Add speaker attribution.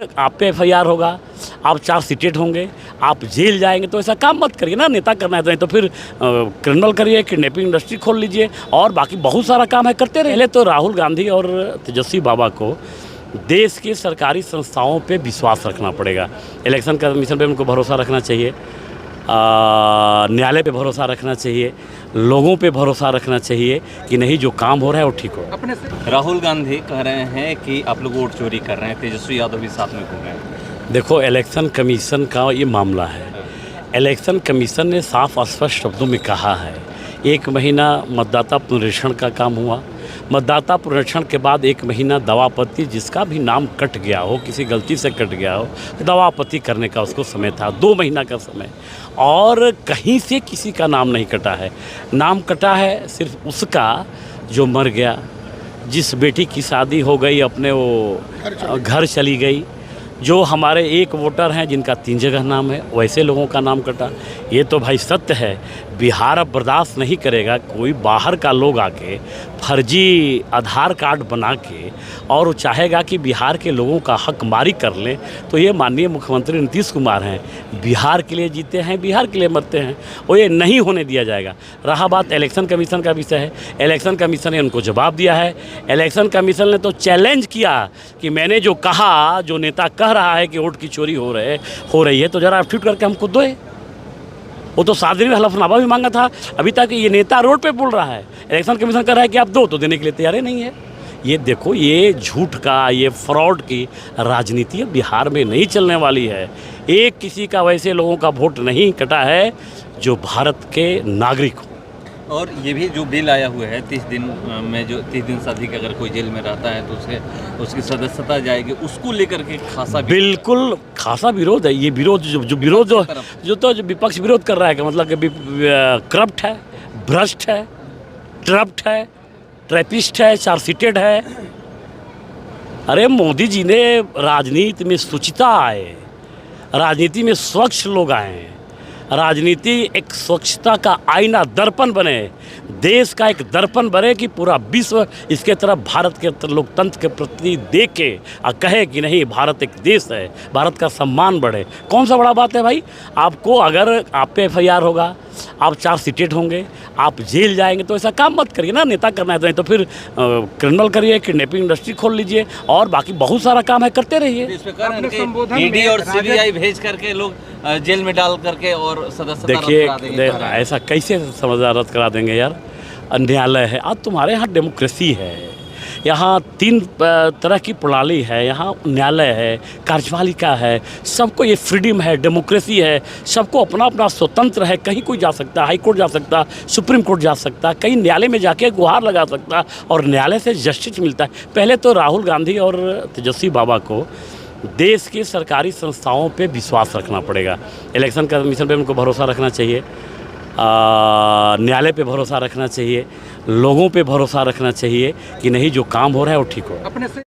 Speaker 1: आप पे एफआईआर होगा, आप चार्जशीटेड होंगे, आप जेल जाएंगे, तो ऐसा काम मत करिए ना। नेता करना है तो फिर क्रिमिनल करिए, किडनैपिंग इंडस्ट्री खोल लीजिए और बाकी बहुत सारा काम है, करते रहिए। पहले तो राहुल गांधी और तेजस्वी बाबा को देश की सरकारी संस्थाओं पे विश्वास रखना पड़ेगा। इलेक्शन कमीशन पे उनको भरोसा रखना चाहिए, न्यायालय पे भरोसा रखना चाहिए, लोगों पे भरोसा रखना चाहिए कि नहीं जो काम हो रहा है वो ठीक हो।
Speaker 2: अपने राहुल गांधी कह रहे हैं कि आप लोग वोट चोरी कर रहे हैं, तेजस्वी यादव भी साथ में घूम रहे हैं।
Speaker 1: देखो, इलेक्शन कमीशन का ये मामला है। इलेक्शन कमीशन ने साफ स्पष्ट शब्दों में कहा है 1 महीना मतदाता पुनरीक्षण का काम हुआ। मतदाता पुनरीक्षण के बाद 1 महीना दवापत्ति, जिसका भी नाम कट गया हो, किसी गलती से कट गया हो, दवापत्ति करने का उसको समय था, 2 महीना का समय। और कहीं से किसी का नाम नहीं कटा है। नाम कटा है सिर्फ उसका जो मर गया, जिस बेटी की शादी हो गई अपने वो घर चली गई, जो हमारे एक वोटर हैं जिनका 3 जगह नाम है, वैसे लोगों का नाम कटा। ये तो भाई सत्य है। बिहार अब बर्दाश्त नहीं करेगा कोई बाहर का लोग आके फर्जी आधार कार्ड बना के, और वो चाहेगा कि बिहार के लोगों का हक मारी कर लें। तो ये माननीय मुख्यमंत्री नीतीश कुमार हैं, बिहार के लिए जीते हैं, बिहार के लिए मरते हैं, वो ये नहीं होने दिया जाएगा। रहा बात इलेक्शन कमीशन का विषय है, इलेक्शन कमीशन ने उनको जवाब दिया है। इलेक्शन कमीशन ने तो चैलेंज किया कि मैंने जो कहा, जो नेता कह रहा है कि वोट की चोरी हो रही है, तो ज़रा ट्वीट करके हमको दो। वो तो 7 दिन में हलफनामा भी मांगा था, अभी तक ये नेता रोड पे बोल रहा है। इलेक्शन कमीशन कह रहा है कि आप दो, तो देने के लिए तैयार नहीं है। ये देखो, ये झूठ का, ये फ्रॉड की राजनीति बिहार में नहीं चलने वाली है। एक किसी का वैसे लोगों का वोट नहीं कटा है जो भारत के नागरिक हो।
Speaker 2: और ये भी जो बिल आया हुआ है 30 दिन में, जो 30 दिन से अधिक अगर कोई जेल में रहता है तो उसकी सदस्यता जाएगी, उसको लेकर के खासा
Speaker 1: बिल्कुल खासा विरोध है। ये विरोध जो विरोध जो विपक्ष विरोध कर रहा है, कि मतलब कि करप्ट है, भ्रष्ट है, ट्रप्ट है, ट्रैपिस्ट है, चार्जशीटेड है। अरे मोदी जी ने राजनीति में शुचिता आए, राजनीति में स्वच्छ लोग आए, राजनीति एक स्वच्छता का आईना, दर्पण बने, देश का एक दर्पण बने कि पूरा विश्व इसके तरफ भारत के लोकतंत्र के प्रति देखे और कहे कि नहीं भारत एक देश है, भारत का सम्मान बढ़े। कौन सा बड़ा बात है भाई? आपको अगर आप पे एफआईआर होगा, आप चार्जशीटेड होंगे, आप जेल जाएंगे, तो ऐसा काम मत करिए ना। नेता करना है तो फिर क्रिमिनल करिए, किडनैपिंग इंडस्ट्री खोल लीजिए और बाकी बहुत सारा काम है, करते रहिए।
Speaker 2: ईडी और सीबीआई भेज करके लोग जेल में डाल करके और सदस्यता
Speaker 1: देखिए, ऐसा कैसे समझदार रद्द करा देंगे यार? न्यायालय है, आज तुम्हारे यहाँ डेमोक्रेसी है, यहाँ 3 तरह की प्रणाली है, यहाँ न्यायालय है, कार्यपालिका है, सबको ये फ्रीडम है, डेमोक्रेसी है, सबको अपना अपना स्वतंत्र है। कहीं कोई जा सकता, हाई कोर्ट जा सकता, सुप्रीम कोर्ट जा सकता, कहीं न्यायालय में जाके गुहार लगा सकता और न्यायालय से जस्टिस मिलता है। पहले तो राहुल गांधी और तेजस्वी बाबा को देश की सरकारी संस्थाओं पे विश्वास रखना पड़ेगा। इलेक्शन कमीशन पे उनको भरोसा रखना चाहिए, न्यायालय पे भरोसा रखना चाहिए, लोगों पे भरोसा रखना चाहिए कि नहीं जो काम हो रहा है वो ठीक हो।